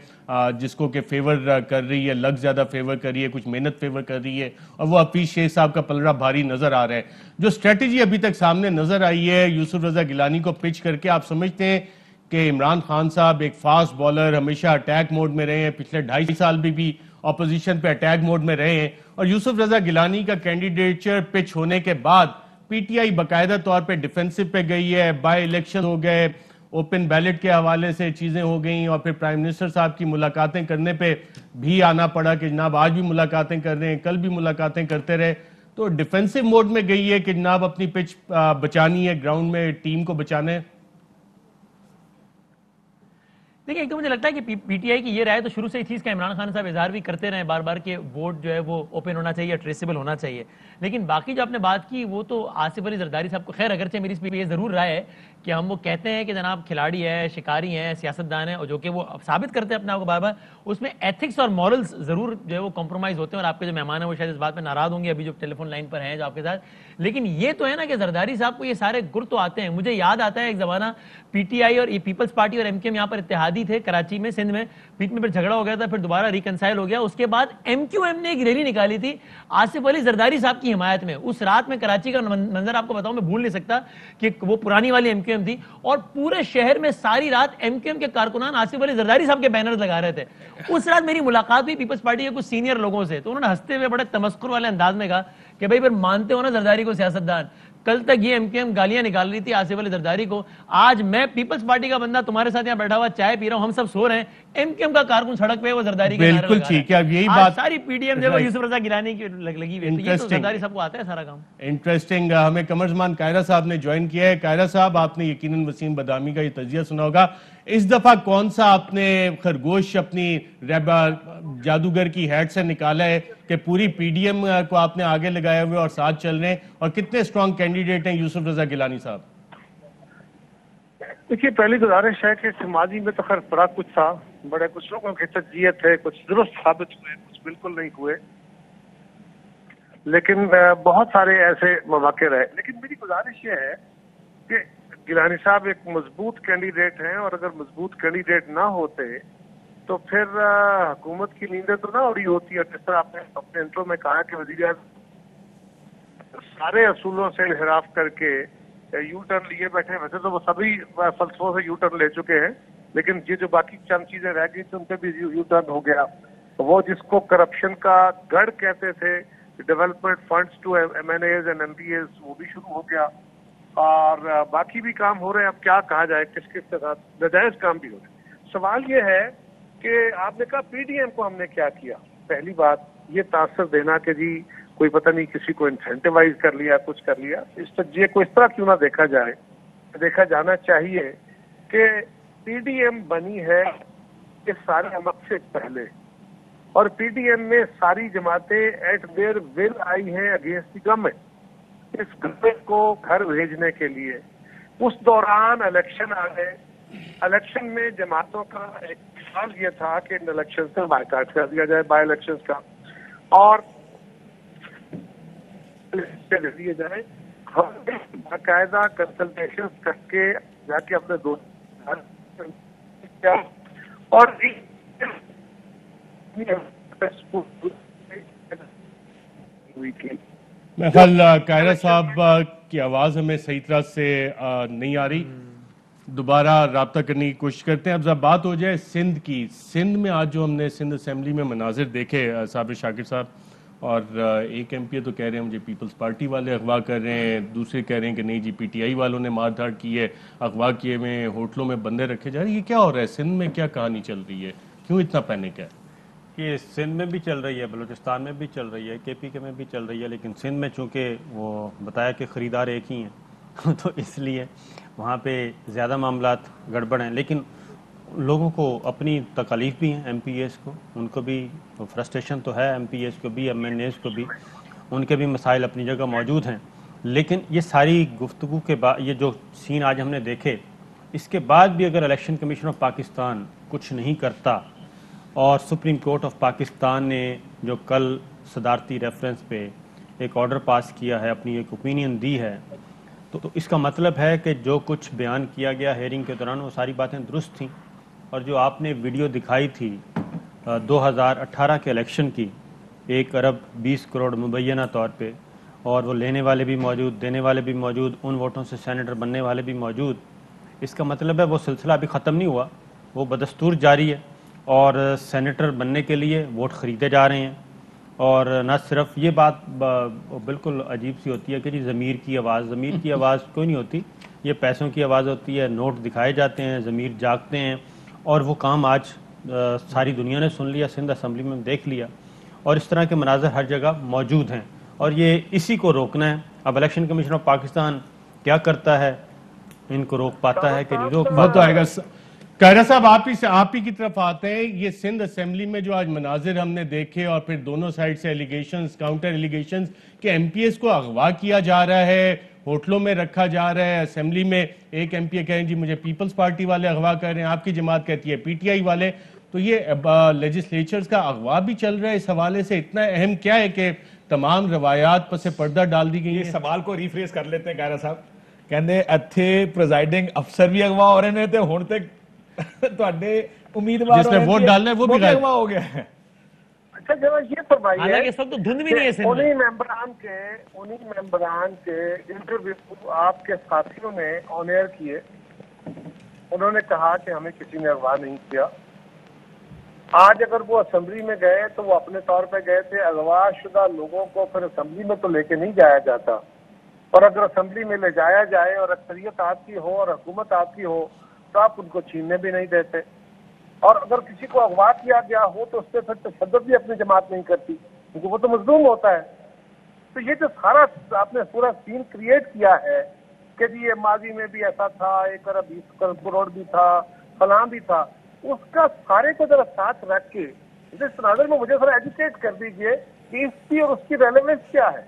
جس کو کہ فیور کر رہی ہے، لگ زیادہ فیور کر رہی ہے، کچھ محنت فیور کر رہی ہے، اور وہ حفیظ شیخ صاحب کا پلڑا بھاری نظر آ رہا ہے. جو اسٹریٹجی ابھی تک سامنے نظر آئی ہے یوسف رضا گیلانی کو پچ کر کے، آپ سمجھتے ہیں کہ عمران خان صاحب ایک فاسٹ بالر ہمیشہ اٹیک موڈ میں رہے ہیں، پچھلے 2.5 سال بھی اپوزیشن پہ اٹیک موڈ میں رہے ہیں، اور یوسف رضا گیلانی کا کینڈیڈیٹچر پچ ہونے کے بعد پی ٹی آئی باقاعدہ طور پہ ڈیفنسو پہ گئی ہے، بائی الیکشن ہو گئے، اوپن بیلٹ کے حوالے سے چیزیں ہو گئیں، اور پھر پرائم منسٹر صاحب کی ملاقاتیں کرنے پہ بھی آنا پڑا کہ جناب آج بھی ملاقاتیں کر رہے ہیں، کل بھی ملاقاتیں کرتے رہے. تو ڈیفنسو موڈ میں گئی ہے کہ جناب اپنی پچ بچانی ہے، گراؤنڈ میں ٹیم کو بچانا ہے. دیکھیں، ایک تو مجھے لگتا ہے کہ پی ٹی آئی کی یہ رائے تو شروع سے ہی تھی، اس کا عمران خان صاحب اظہار بھی کرتے رہے بار بار کہ ووٹ جو ہے وہ اوپن ہونا چاہیے، ٹریسیبل ہونا چاہیے. لیکن باقی جو آپ نے بات کی وہ تو آصف علی زرداری صاحب کو، خیر اگرچہ میری اس پہ یہ ضرور رائے ہے کہ ہم وہ کہتے ہیں کہ جناب کھلاڑی ہے، شکاری ہیں، سیاستدان ہیں، اور جو کہ وہ ثابت کرتے ہیں اپنے آپ کو بار بار، اس میں ایتھکس اور مورلز ضرور جو ہے وہ کمپرومائز ہوتے ہیں. اور آپ کے جو مہمان ہیں وہ شاید اس بات پہ ناراض ہوں گے ابھی جو ٹیلی فون لائن پر ہیں جو آپ کے ساتھ. لیکن یہ تو ہے نا کہ زرداری صاحب کو یہ سارے گر تو آتے ہیں. مجھے یاد آتا ہے ایک زمانہ پی ٹی آئی اور پیپلز پارٹی اور ایم کیو ایم یہاں پر اتحادی تھے کراچی میں، سندھ میں، بیچ میں پھر جھگڑا ہو گیا تھا، پھر دوبارہ ریکنسائل ہو گیا. اس کے بعد ایم کیو ایم نے ایک ریلی نکالی تھی آصف علی زرداری صاحب کی حمایت میں. اس رات میں کراچی کا منظر آپ کو بتاؤں، میں بھول نہیں سکتا کہ وہ پرانی والی ایم کیو ایم تھی اور پورے شہر میں ساری رات ایم کیو ایم کے کارکنان آصف علی زرداری صاحب کے بینرز لگا رہے تھے. اس رات میری ملاقات ہوئی پیپلز پارٹی کے کچھ سینئر لوگوں سے، تو انہوں نے ہنستے ہوئے بڑے تمسخر والے انداز میں کہا کہ بھائی پھر مانتے ہو نا زرداری کو سیاستدان؟ کل تک یہ MQM گالیاں نکال رہی تھی آصف علی زرداری کو. آج میں پیپلز پارٹی کا بندہ تمہارے ساتھ یہاں بیٹھا ہوا چائے پی رہا ہوں, ہم سب سو رہے ہیں, MQM کا کارکن سڑک پہ وہ زرداری کے نعرے بالکل لگا ٹھیک ہے. اب یہی رہا ہے. بات ساری PDM جو یوسف رضا گیلانی کی لگی ہوئی ہے. یہ تو زرداری سب کو آتا ہے سارا کام. انٹرسٹنگ. ہمیں قمرزمان قاہرہ صاحب نے جوائن کیا ہے. قاہرہ صاحب, آپ نے یقیناً وسیم بدامی کا یہ تجزیہ سنا ہوگا. اس دفعہ کون سا آپ نے خرگوش اپنی جادوگر کی ہیڈ سے نکالا ہے کہ پوری PDM کو آپ نے آگے لگائے ہوئے اور ساتھ چل رہے ہیں, اور کتنے اسٹرانگ کینڈیڈیٹ ہیں یوسف رضا گیلانی صاحب؟ دیکھیے, پہلی گزارش ہے کہ ماضی میں تو خیر بڑا کچھ تھا, بڑے کچھ لوگوں کی تجزیے تھے, کچھ درست ثابت ہوئے, کچھ بالکل نہیں ہوئے, لیکن بہت سارے ایسے مواقع رہے. لیکن میری گزارش یہ ہے کہ گیلانی صاحب ایک مضبوط کینڈیڈیٹ ہیں, اور اگر مضبوط کینڈیڈیٹ نہ ہوتے تو پھر حکومت کی نیندیں تو نہ اڑی ہوتی. اور جس طرح آپ نے اپنے انٹرو میں کہا کہ وزیر اعظم سارے اصولوں سے انحراف کر کے یو ٹرن لیے بیٹھے. ویسے تو وہ سبھی فلسفوں سے یو ٹرن لے چکے ہیں, لیکن یہ جو باقی چند چیزیں رہ گئی تھیں ان پہ بھی یو ٹرن ہو گیا. وہ جس کو کرپشن کا گڑھ کہتے تھے, development funds to MNAs and MPAs, وہ بھی شروع ہو گیا. اور باقی بھی کام ہو رہے ہیں. اب کیا کہا جائے, کس کس کے ساتھ ناجائز کام بھی ہو رہے ہیں. سوال یہ ہے کہ آپ نے کہا PDM کو ہم نے کیا کیا. پہلی بات یہ تاثر دینا کہ جی کوئی پتہ نہیں کسی کو انسینٹیوائز کر لیا, کچھ کر لیا, اس تجزیے کو اس طرح کیوں نہ دیکھا جائے. دیکھا جانا چاہیے کہ PDM بنی ہے اس سارے عمل سے پہلے, اور PDM میں ساری جماعتیں ایٹ دیئر ول آئی ہیں اگینسٹ دی گورنمنٹ, اس گورنمنٹ کو گھر بھیجنے کے لیے. اس دوران الیکشن آ گئے. الیکشن میں جماعتوں کا ایک سوال یہ تھا کہ ان الیکشن سے بائیکاٹ کر دیا جائے, بائی الیکشن کا, اور دیے جائیں. باقاعدہ کنسلٹیشن کر کے جا کے اپنے دوست اور میں خیال قاہرہ صاحب کی آواز ہمیں صحیح طرح سے نہیں آ رہی, دوبارہ رابطہ کرنے کی کوشش کرتے ہیں. اب ذرا بات ہو جائے سندھ کی. سندھ میں آج جو ہم نے سندھ اسمبلی میں مناظر دیکھے, صابر شاکر صاحب, اور ایک MP تو کہہ رہے ہیں مجھے پیپلز پارٹی والے اغوا کر رہے ہیں, دوسرے کہہ رہے ہیں کہ نہیں جی PTI والوں نے مار دھاڑ کی ہے, اغوا کیے ہوئے ہوٹلوں میں بندے رکھے جا رہے ہیں. یہ کیا ہو رہا ہے سندھ میں, کیا کہانی چل رہی ہے, کیوں اتنا پینک ہے؟ یہ سندھ میں بھی چل رہی ہے, بلوچستان میں بھی چل رہی ہے, KPK میں بھی چل رہی ہے, لیکن سندھ میں چونکہ وہ بتایا کہ خریدار ایک ہی ہیں تو اس لیے وہاں پہ زیادہ معاملات گڑبڑ ہیں. لیکن لوگوں کو اپنی تکالیف بھی ہیں, MPAs کو, ان کو بھی فرسٹریشن تو ہے, MPAs کو بھی, MNAs کو بھی, ان کے بھی مسائل اپنی جگہ موجود ہیں. لیکن یہ ساری گفتگو کے بعد, یہ جو سین آج ہم نے دیکھے, اس کے بعد بھی اگر الیکشن کمیشن آف پاکستان کچھ نہیں کرتا, اور سپریم کورٹ آف پاکستان نے جو کل صدارتی ریفرنس پہ ایک آرڈر پاس کیا ہے, اپنی ایک اوپینین دی ہے, تو اس کا مطلب ہے کہ جو کچھ بیان کیا گیا ہیئرنگ کے دوران وہ ساری باتیں درست تھیں. اور جو آپ نے ویڈیو دکھائی تھی 2018 کے الیکشن کی, 1 ارب 20 کروڑ مبینہ طور پہ, اور وہ لینے والے بھی موجود, دینے والے بھی موجود, ان ووٹوں سے سینیٹر بننے والے بھی موجود, اس کا مطلب ہے وہ سلسلہ ابھی ختم نہیں ہوا, وہ بدستور جاری ہے, اور سینیٹر بننے کے لیے ووٹ خریدے جا رہے ہیں. اور نہ صرف یہ بات بالکل عجیب سی ہوتی ہے کہ جی ضمیر کی آواز کوئی نہیں ہوتی, یہ پیسوں کی آواز ہوتی ہے, نوٹ دکھائے جاتے ہیں, ضمیر جاگتے ہیں, اور وہ کام آج ساری دنیا نے سن لیا, سندھ اسمبلی میں دیکھ لیا, اور اس طرح کے مناظر ہر جگہ موجود ہیں, اور یہ اسی کو روکنا ہے. اب الیکشن کمیشن آف پاکستان کیا کرتا ہے, ان کو روک پاتا ہے کہ نہیں روک پاتا آئے گا. قاہرہ صاحب آپ ہی کی طرف آتے ہیں. یہ سندھ اسمبلی میں جو آج مناظر ہم نے دیکھے, اور پھر دونوں سائڈ سے ایلیگیشنز, کاؤنٹر ایلیگیشنز کہ MPAs کو اغوا کیا جا رہا ہے, ہوٹلوں میں رکھا جا رہا ہے. اسمبلی میں ایک MPA کہیں جی مجھے پیپلز پارٹی والے اغوا کر رہے ہیں, آپ کی جماعت کہتی ہے PTI والے. تو یہ لیجسلیچرز کا اغوا بھی چل رہا ہے. اس حوالے سے اتنا اہم کیا ہے کہ تمام روایات پس پردہ ڈال دی گئی ہیں؟ یہ سوال کو ریفریز کر لیتے ہیں قاہرہ صاحب. کہندے اتھے پریزائڈنگ افسر بھی اغوا ہو رہے ہیں تے ہن تک تواڈے امیدوار جس نے ووٹ ڈالنا ہے وہ بھی اغوا ہو گیا ہے. اچھا جناب یہ فرمائیے, حالانکہ اس وقت تو دھند بھی نہیں ہے سندھ میں. انہی ممبران کے انٹرویو آپ کے ساتھیوں نے آن ایئر کیے, انہوں نے کہا کہ ہمیں کسی نے اغوا نہیں کیا. آج اگر وہ اسمبلی میں گئے تو وہ اپنے طور پہ گئے تھے, اغوا شدہ لوگوں کو پھر اسمبلی میں تو لے کے نہیں جایا جاتا. اور اگر اسمبلی میں لے جایا جائے اور اکثریت آپ کی ہو اور حکومت آپ کی ہو تو آپ ان کو چھیننے بھی نہیں دیتے. اور اگر کسی کو اغوا کیا گیا ہو تو اس پہ پھر تشدد بھی اپنی جماعت نہیں کرتی کیونکہ وہ تو مظلوم ہوتا ہے. تو یہ جو سارا آپ نے پورا سین کریٹ کیا ہے کہ جی یہ ماضی میں بھی ایسا تھا, 1 ارب 20 کروڑ بھی تھا, فلاں بھی تھا, اس کا سارے کو ذرا ساتھ رکھ کے اس تناظر میں مجھے ذرا ایجوکیٹ کر دیجئے کہ اس کی اور اس کی ریلیونس کیا ہے.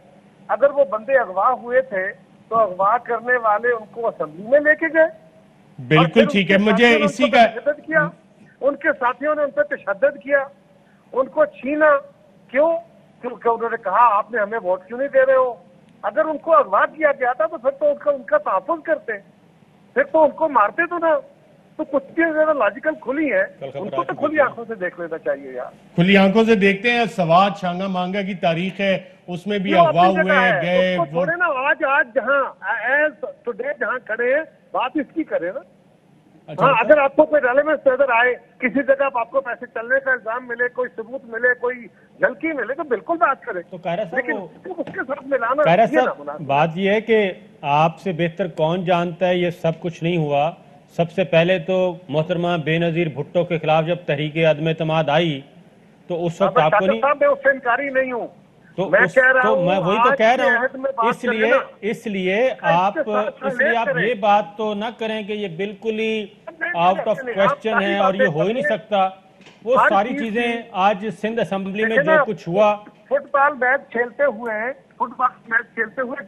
اگر وہ بندے اغوا ہوئے تھے تو اغوا کرنے والے ان کو اسمبلی میں لے کے گئے. بالکل ٹھیک ہے, مجھے اسی کا تشدد کیا, ان کے ساتھیوں نے ان پہ تشدد کیا, ان کو چھینا. کیوں؟ کیونکہ انہوں نے کہا آپ نے ہمیں ووٹ کیوں نہیں دے رہے ہو. اگر ان کو اغوا کیا گیا تھا تو پھر تو ان کا تحفظ کرتے, پھر تو ان کو مارتے تو نہ. تو کچھ چیزیں زیادہ لاجیکل کھلی ہیں, ان کو تو کھلی آنکھوں سے دیکھ لینا چاہیے یار. کھلی آنکھوں سے دیکھتے ہیں. سوات شانگا مانگا کی تاریخ ہے, اس میں بھی اغوا ہوئے گئے. چھوڑے نا, آج جہاں ایز ٹوڈے جہاں کھڑے ہیں بات اس کی کرے نا. ہاں, اگر آپ کو کوئی ریلیونس نظر آئے, کسی جگہ آپ کو پیسے چلنے کا الزام ملے, کوئی ثبوت ملے, کوئی جھلکی ملے تو بالکل بات کرے. تو قاہرہ صاحب, لیکن اس کے ساتھ ملانا قاہرہ صاحب بات یہ ہے کہ آپ سے بہتر کون جانتا ہے یہ سب کچھ نہیں ہوا. سب سے پہلے تو محترمہ بے نظیر بھٹو کے خلاف جب تحریک عدم اعتماد آئی تو اس وقت آپ کو نہیں, میں اس سے انکاری نہیں ہوں. تو میں کہہ رہا ہوں, میں وہی تو کہہ رہا ہوں. اس لیے آپ یہ بات تو نہ کریں کہ یہ بالکل ہی آؤٹ آف کوشچن ہے اور یہ ہو ہی نہیں سکتا. وہ ساری چیزیں آج سندھ اسمبلی میں جو کچھ ہوا, فٹ بال میچ کھیلتے ہوئے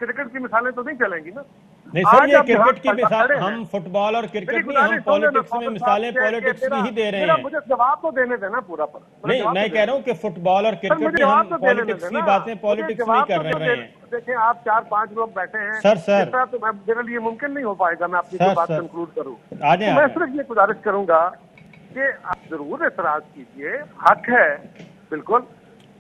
کرکٹ کی مثالیں تو نہیں چلیں گی نا. نہیں سر, یہ کرکٹ کی مثال, ہم فٹ بال اور کرکٹ نہیں, ہم پالیٹکس میں مثالیں پالیٹکس کی ہی دے رہے ہیں. مجھے جواب تو دینے دینا پورا پر. نہیں, میں کہہ رہا ہوں کہ فٹ بال اور کرکٹ میں ہم پالیٹکس کی باتیں پالیٹکس میں کر رہے ہیں. دیکھیں آپ 4-5 لوگ بیٹھے ہیں سر تو میرے لیے ممکن نہیں ہو پائے گا میں اپنی بات کنکلوڈ کروں. میں صرف یہ گزارش کروں گا کہ آپ ضرور اعتراض کیجئے, حق ہے بالکل,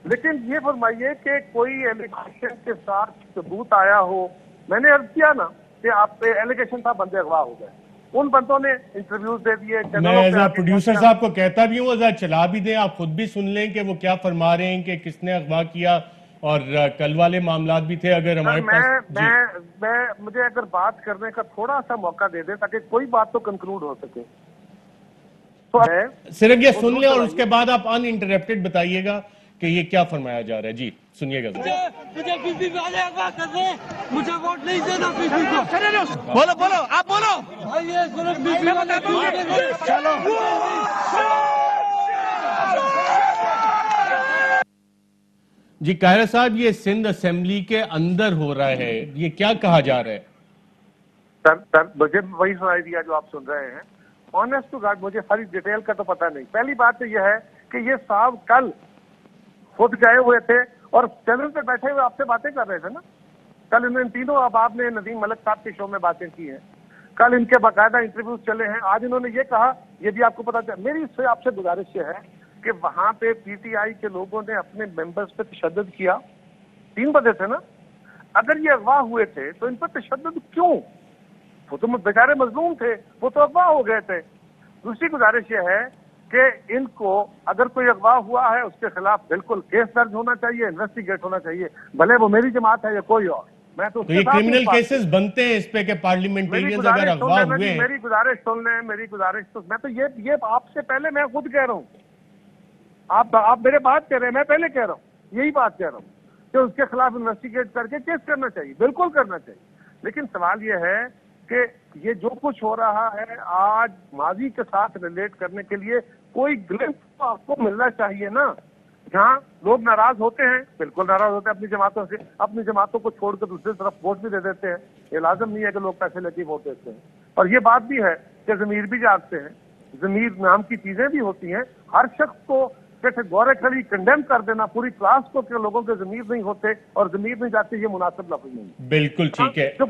لیکن یہ فرمائیے کہ کوئی ایلیگیشن کے ساتھ ثبوت آیا ہو. میں نے عرض کیا نا کہ آپ پہ ایلیگیشن تھا, بندے اغوا ہو گئے, ان بندوں نے انٹرویوز دے دیے. میں ایز اے پروڈیوسر صاحب کو کہتا بھی ہوں, ذرا چلا بھی دیں, آپ خود بھی سن لیں کہ وہ کیا فرما رہے ہیں کہ کس نے اغوا کیا, اور کل والے معاملات بھی تھے. اگر ہمارے پاس مجھے اگر بات کرنے کا تھوڑا سا موقع دے دیں تاکہ کوئی بات تو کنکلوڈ ہو سکے. صرف یہ سن لیں اور اس کے بعد آپ ان انٹرپٹڈ بتائیے گا کہ یہ کیا فرمایا جا رہا ہے. جی سنیے گا. مجھے پی پی والے اغوا کر رہے ہیں, مجھے ووٹ نہیں دینا پی پی کو. بولو آپ بولو. جی قاہرہ صاحب, یہ سندھ اسمبلی کے اندر ہو رہا ہے, یہ کیا کہا جا رہا ہے؟ سر مجھے وہی سنائی دیا جو آپ سن رہے ہیں. آنیسٹ ٹو گاڈ مجھے ساری ڈیٹیل کا تو پتہ نہیں. پہلی بات تو یہ ہے کہ یہ صاحب کل خود گئے ہوئے تھے اور چینل پہ بیٹھے ہوئے آپ سے باتیں کر رہے تھے نا. کل ان تینوں احباب نے ندیم ملک صاحب کے شو میں باتیں کی ہیں, کل ان کے باقاعدہ انٹرویوز چلے ہیں. آج انہوں نے یہ کہا, یہ بھی آپ کو پتا چلا. میری اس سے آپ سے گزارش یہ ہے کہ وہاں پہ پی ٹی آئی کے لوگوں نے اپنے ممبرز پہ تشدد کیا. 3 بندے تھے نا. اگر یہ اغوا ہوئے تھے تو ان پر تشدد کیوں؟ وہ تو بیچارے مظلوم تھے, وہ تو اغوا ہو گئے تھے. دوسری گزارش یہ ہے کہ ان کو اگر کوئی اغوا ہوا ہے اس کے خلاف بالکل کیس درج ہونا چاہیے, انویسٹیگیٹ ہونا چاہیے, بھلے وہ میری جماعت ہے یا کوئی اور. میں تو یہ کرمنل کیسز بنتے ہیں اس پہ کہ پارلیمنٹیرینز اگر اغوا ہوئے ہیں. میری گزارش سن لیں, میری گزارش تو میں تو یہ آپ سے پہلے میں خود کہہ رہا ہوں, آپ میرے بات کہہ رہے ہیں, میں پہلے کہہ رہا ہوں, یہی بات کہہ رہا ہوں کہ اس کے خلاف انویسٹیگیٹ کر کے کیس کرنا چاہیے, بالکل کرنا چاہیے. لیکن سوال یہ ہے کہ یہ جو کچھ ہو رہا ہے آج ماضی کے ساتھ ریلیٹ کرنے کے لیے کوئی گلمپ آپ کو ملنا چاہیے نا. جہاں لوگ ناراض ہوتے ہیں, بالکل ناراض ہوتے ہیں اپنی جماعتوں سے, اپنی جماعتوں کو چھوڑ کر دوسری طرف ووٹ بھی دے دیتے ہیں. یہ لازم نہیں ہے کہ لوگ پیسے لے کے ووٹ دیتے ہیں. اور یہ بات بھی ہے کہ ضمیر بھی جاگتے ہیں, ضمیر نام کی چیزیں بھی ہوتی ہیں. ہر شخص کو جیسے گورے کھڑی کنڈیم کر دینا پوری کلاس کو کہ لوگوں کے ضمیر نہیں ہوتے اور ضمیر نہیں جاتے, یہ مناسب لفظ نہیں. بالکل ٹھیک ہے. جو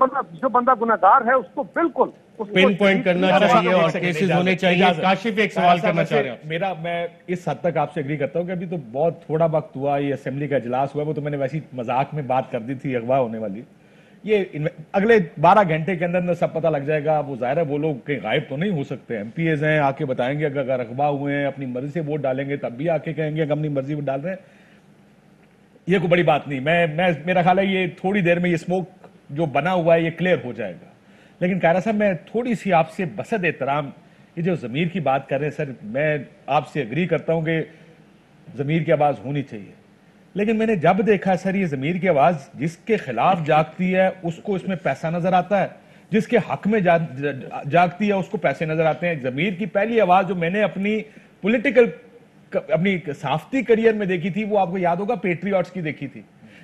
بندہ گناہگار ہے اس کو بالکل پن پوائنٹ کرنا چاہیے اور کیسز ہونے چاہیے. کاشف ایک سوال کرنا چاہ رہے ہیں. میں اس حد تک آپ سے ایگری کرتا ہوں کہ ابھی تو بہت تھوڑا وقت ہوا, یہ اسمبلی کا اجلاس ہوا, وہ تو میں نے ویسی مذاق میں بات کر دی تھی اغوا ہونے والی. یہ اگلے 12 گھنٹے کے اندر سب پتہ لگ جائے گا. وہ ظاہر ہے وہ لوگ کہیں غائب تو نہیں ہو سکتے, ایم پی ایز ہیں, آ کے بتائیں گے اگر اغوا ہوئے ہیں, اپنی مرضی سے ووٹ ڈالیں گے تب بھی آ کے کہیں گے کہ اپنی مرضی ووٹ ڈال رہے ہیں. یہ کوئی بڑی بات نہیں. میرا خیال ہے یہ تھوڑی دیر میں یہ اسموک جو بنا ہوا ہے یہ کلیئر ہو جائے گا. لیکن قاہرہ صاحب میں تھوڑی سی آپ سے بسد احترام یہ جو ضمیر کی بات کر رہے ہیں سر, میں آپ سے اگری کرتا ہوں کہ ضمیر کی آواز ہونی چاہیے, لیکن میں نے جب دیکھا سر یہ ضمیر کی آواز جس کے خلاف جاگتی ہے اس کو اس میں پیسہ نظر آتا ہے, جس کے حق میں جاگتی ہے اس کو پیسے نظر آتے ہیں. ضمیر کی پہلی آواز جو میں نے اپنی پولیٹیکل اپنی صحافتی کریئر میں دیکھی تھی وہ آپ کو یاد ہوگا پیٹریوٹس کی دیکھی تھی,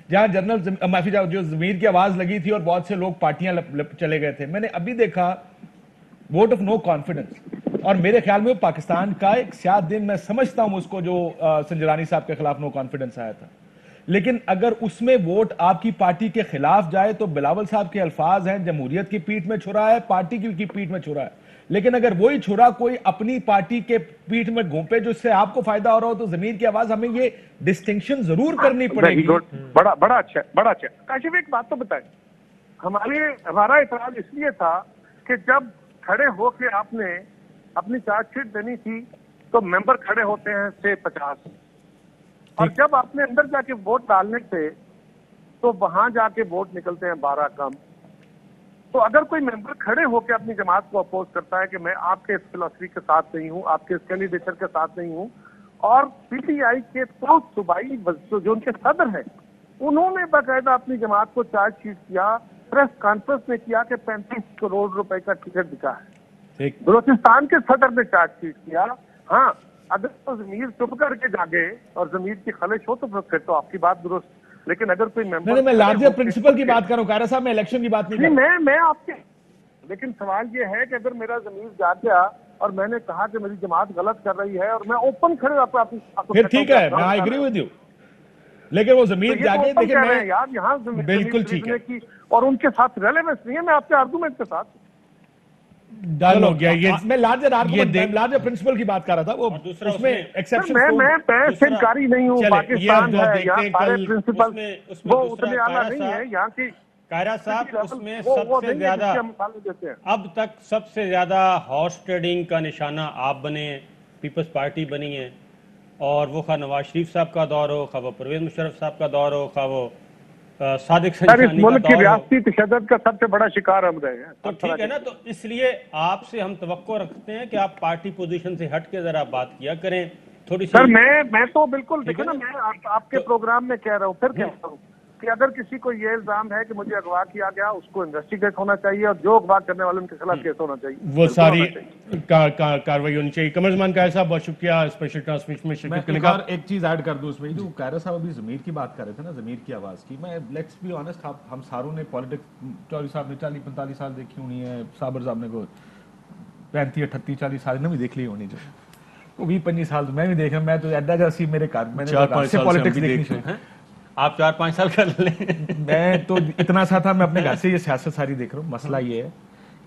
جہاں جنرل معافی جو ضمیر کی آواز لگی تھی اور بہت سے لوگ پارٹیاں چلے گئے تھے. میں نے ابھی دیکھا ووٹ آف نو کانفیڈنس, اور میرے خیال میں پاکستان کا ایک سیاہ دن میں سمجھتا ہوں اس کو جو سنجرانی صاحب کے خلاف نو کانفیڈنس آیا تھا. لیکن اگر اس میں ووٹ آپ کی پارٹی کے خلاف جائے تو بلاول صاحب کے الفاظ ہیں جمہوریت کی پیٹھ میں چھرا ہے, پارٹی کی پیٹھ میں چھرا ہے. لیکن اگر وہی چھرا کوئی اپنی پارٹی کے پیٹھ میں گھونپے جو اس سے آپ کو فائدہ ہو رہا ہو تو ضمیر کی آواز ہمیں یہ ڈسٹنکشن ضرور کرنی پڑے گی. بڑا اچھا, بڑا اچھا. کاشف ایک بات تو بتائیں, ہمارا اعتراض اس لیے تھا کہ جب کھڑے ہو کے آپ نے اپنی چارج شیٹ دینی تھی تو ممبر کھڑے ہوتے ہیں سے 50, اور جب آپ نے اندر جا کے ووٹ ڈالنے تھے تو وہاں جا کے ووٹ نکلتے ہیں 12 کم. تو اگر کوئی ممبر کھڑے ہو کے اپنی جماعت کو اپوز کرتا ہے کہ میں آپ کے اس فلسفی کے ساتھ نہیں ہوں, آپ کے اس کینڈیڈیچر کے ساتھ نہیں ہوں, اور پی ٹی آئی کے صوبائی جو ان کے صدر ہیں انہوں نے باقاعدہ اپنی جماعت کو چارج شیٹ کیا, پریس کانفرنس میں کیا کہ 35 کروڑ روپے کا ٹکٹ بکا ہے, بلوچستان کے صدر نے چارج شیٹ کیا. ہاں اگر تو ضمیر چپ کر کے جاگے اور ضمیر کی خلش ہو تو پھر تو آپ کی بات درست, لیکن اگر کوئی ممبر میں لارجر پرنسپل کی بات کروں قاہرہ صاحب, میں الیکشن کی بات نہیں کر رہا. میں آپ کے, لیکن سوال یہ ہے کہ اگر میرا ضمیر جاگ گیا اور میں نے کہا کہ میری جماعت غلط کر رہی ہے اور میں اوپن کھڑے پھر ٹھیک ہے, میں آئی ایگری ود یو, لیکن وہ ضمیر جاگے دیکھیں میں یار یہاں بالکل ٹھیک ہے اور ان کے ساتھ ریلیونس نہیں ہے. میں آپ کے آرگومنٹ کے ساتھ ڈن ہو گیا. یہ میں لارجر پرنسپل کی بات کر رہا تھا, وہ اس میں میں سنکاری نہیں ہوں. پاکستان ہے یہاں سارے پرنسپل وہ اتنے اعلیٰ نہیں ہیں یہاں کی. قاہرہ صاحب اس میں سب سے زیادہ اب تک سب سے زیادہ ہارس ٹریڈنگ کا نشانہ آپ بنے, پیپلز پارٹی بنی ہے, اور وہ خواہ نواز شریف صاحب کا دور ہو, خواہ وہ پرویز مشرف صاحب کا دور ہو, خواہ وہ صادق سنجانی کا ملک کی دور ہو. ریاستی تشدد کا سب سے بڑا شکار ہم رہے ہیں. تو ٹھیک ہے نا, تو اس لیے آپ سے ہم توقع رکھتے ہیں کہ آپ پارٹی پوزیشن سے ہٹ کے ذرا بات کیا کریں تھوڑی سی. سر میں تو بالکل دیکھو نا, میں آپ کے پروگرام میں کہہ رہا ہوں, پھر کہتا ہوں کہ اگر کسی کو یہ الزام ہے کہ مجھے اغوا کیا گیا اس کو انویسٹیگیٹ ہونا چاہیے, اور جو اغوا کرنے والوں کے خلاف کیس ہونا چاہیے, وہ ساری کاروائی ہونی چاہیے. قمر زمان قاہر صاحب بہت شکریہ اسپیشل ٹرانسمیشن میں شرکت کرنے کا. ایک چیز ایڈ کر دوں اس میں, جو قاہرہ صاحب ابھی ضمیر کی بات کر رہے تھے نا, ضمیر کی آواز کی, میں لیٹس بی آنیسٹ, ہم ساروں نے پالیٹکس, چوہری صاحب نے 40-45 سال دیکھی ہونی ہے, صابر صاحب نے کو 35-38-40 سال نے بھی دیکھ لی ہونی, جو 20-25 سال میں بھی دیکھ رہا ہوں. میں تو ایڈا جیسی میرے کار میں نے پالیٹکس دیکھنی چاہیے. آپ 4-5 سال کر لیں. میں تو اتنا سا تھا, میں اپنے گھر سے یہ سیاست ساری دیکھ رہا ہوں. مسئلہ یہ ہے,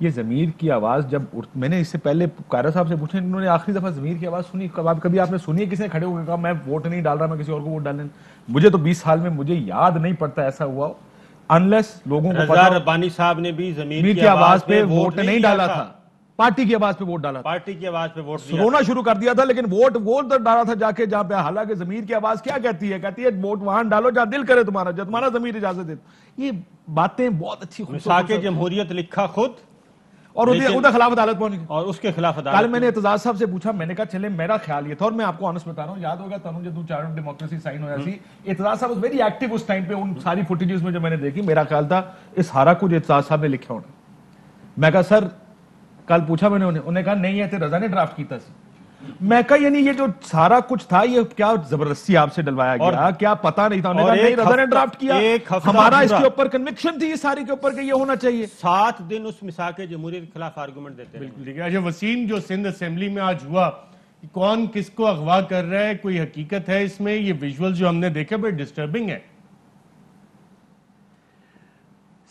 یہ ضمیر کی آواز جب میں نے اس سے پہلے قاہرہ صاحب سے پوچھا, انہوں نے آخری دفعہ ضمیر کی آواز سنی کبھی آپ نے سنی ہے کسی نے کھڑے ہو کے کہا میں ووٹ نہیں ڈال رہا, میں کسی اور کو ووٹ ڈالنے؟ مجھے تو 20 سال میں مجھے یاد نہیں پڑتا ایسا ہوا ہو, انلیس لوگوں کو رضا ربانی صاحب نے بھی ضمیر کی آواز پہ ووٹ نہیں ڈالا تھا, پارٹی کی آواز پہ ووٹ ڈالا, پارٹی کی آواز پہ ووٹ رونا شروع کر دیا تھا, لیکن ووٹ وہ ڈالا تھا جا کے جہاں پہ, حالانکہ ضمیر کی آواز کیا کہتی ہے, کہتی ہے ووٹ وہاں ڈالو جہاں دل کرے تمہارا, جب تمہارا ضمیر اجازت دے. یہ باتیں بہت اچھی مساق جمہوریت لکھا خود, اور ادھر خلاف عدالت پہنچ گئی, اور اس کے خلاف عدالت. کل میں نے اعتزاز صاحب سے پوچھا, میں نے کہا چلے میرا خیال یہ تھا, اور میں آپ کو آنسٹ بتا رہا ہوں, یاد ہوگا تنو جب چارٹر ڈیموکریسی سائن ہوا سی, Aitzaz Sahab was very active اس ٹائم پہ, ان ساری فوٹیجز میں جو میں نے دیکھی, میرا خیال تھا اس سارا کچھ اعتزاز صاحب نے لکھا ہونا. میں کہا سر, کل پوچھا میں نے, انہوں نے کہا نہیں ہے رضا نے ڈرافٹ کیتا سی. میں کہا یعنی یہ جو سارا کچھ تھا یہ کیا زبردستی آپ سے ڈلوایا گیا, کیا پتا نہیں تھا؟ انہوں نے کہا نہیں, رضا نے ڈرافٹ کیا, ہمارا اس کے اوپر کنوکشن تھی اس ساری کے اوپر کہ یہ ہونا چاہیے. 7 دن اس مساق جمہوریت کے خلاف آرگومنٹ دیتے ہیں. بالکل ٹھیک ہے. اچھا وسیم, جو سندھ اسمبلی میں آج ہوا, کون کس کو اغوا کر رہا ہے, کوئی حقیقت ہے اس میں؟ یہ ویژول جو ہم نے دیکھا بڑے ڈسٹربنگ ہے.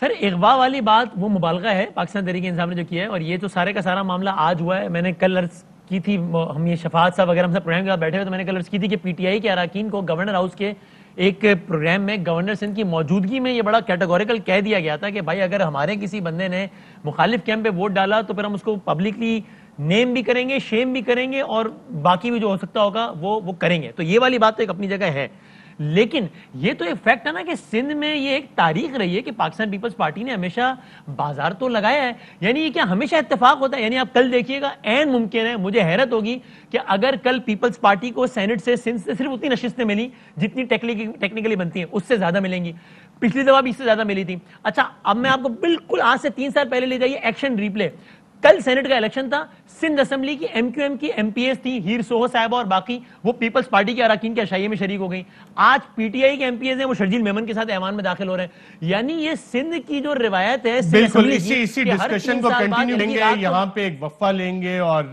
سر اغوا والی بات وہ مبالغہ ہے پاکستان تحریک انصاف نے جو کیا ہے, اور یہ تو سارے کا سارا معاملہ آج ہوا ہے. میں نے کل عرض کی تھی, ہم یہ شفاعت صاحب وغیرہ ہم سب پروگرام کے ساتھ بیٹھے ہوئے, تو میں نے کل عرض کی تھی کہ پی ٹی آئی کے اراکین کو گورنر ہاؤس کے ایک پروگرام میں گورنر سندھ کی موجودگی میں یہ بڑا کیٹیگوریکل کہہ دیا گیا تھا کہ بھائی اگر ہمارے کسی بندے نے مخالف کیمپ پہ ووٹ ڈالا تو پھر ہم اس کو پبلکلی نیم بھی کریں گے, شیم بھی کریں گے, اور باقی بھی جو ہو سکتا ہوگا وہ کریں گے. تو یہ والی بات تو ایک اپنی جگہ ہے, لیکن یہ تو ایک فیکٹ ہے نا کہ سندھ میں یہ ایک تاریخ رہی ہے کہ پاکستان پیپلز پارٹی نے ہمیشہ بازار تو لگایا ہے. یعنی یہ کیا ہمیشہ اتفاق ہوتا ہے؟ یعنی آپ کل دیکھیے گا عین ممکن ہے, مجھے حیرت ہوگی کہ اگر کل پیپلز پارٹی کو سینٹ سے سندھ سے صرف اتنی نشستیں ملی جتنی ٹیکنیکلی بنتی ہیں, اس سے زیادہ ملیں گی. پچھلی دفعہ بھی اس سے زیادہ ملی تھی. اچھا اب میں آپ کو بالکل آج سے 3 سال پہلے لے جائیے, ایکشن ریپلے. کل سینٹ کا الیکشن تھا, سندھ اسمبلی کی ایم کیو ایم کی ایم پی ایس تھی, ہیر سوہو صاحبہ اور باقی, وہ پیپلز پارٹی کے اراکین کے عشائیے میں شریک ہو گئی. آج پی ٹی آئی کے ایم پی ایس ہیں, وہ شرجیل میمن کے ساتھ ایوان میں داخل ہو رہے ہیں. یعنی یہ سندھ کی جو روایت ہے بالکل اسی ڈسکشن کو کنٹینیو لیں گے, یہاں پہ ایک وقفہ لیں گے اور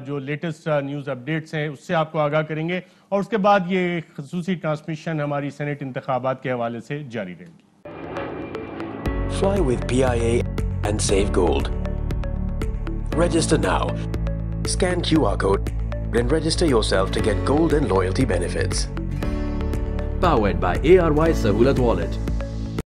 جو لیٹسٹ نیوز اپڈیٹس ہیں اس سے آپ کو آگاہ کریں گے, اور اس کے بعد یہ خصوصی ٹرانسمیشن ہماری سینٹ انتخابات کے حوالے سے جاری رہے گی. Fly with PIA and save gold. Register now. Scan QR code and register yourself to get gold and loyalty benefits. Powered by ARY Sahulat Wallet.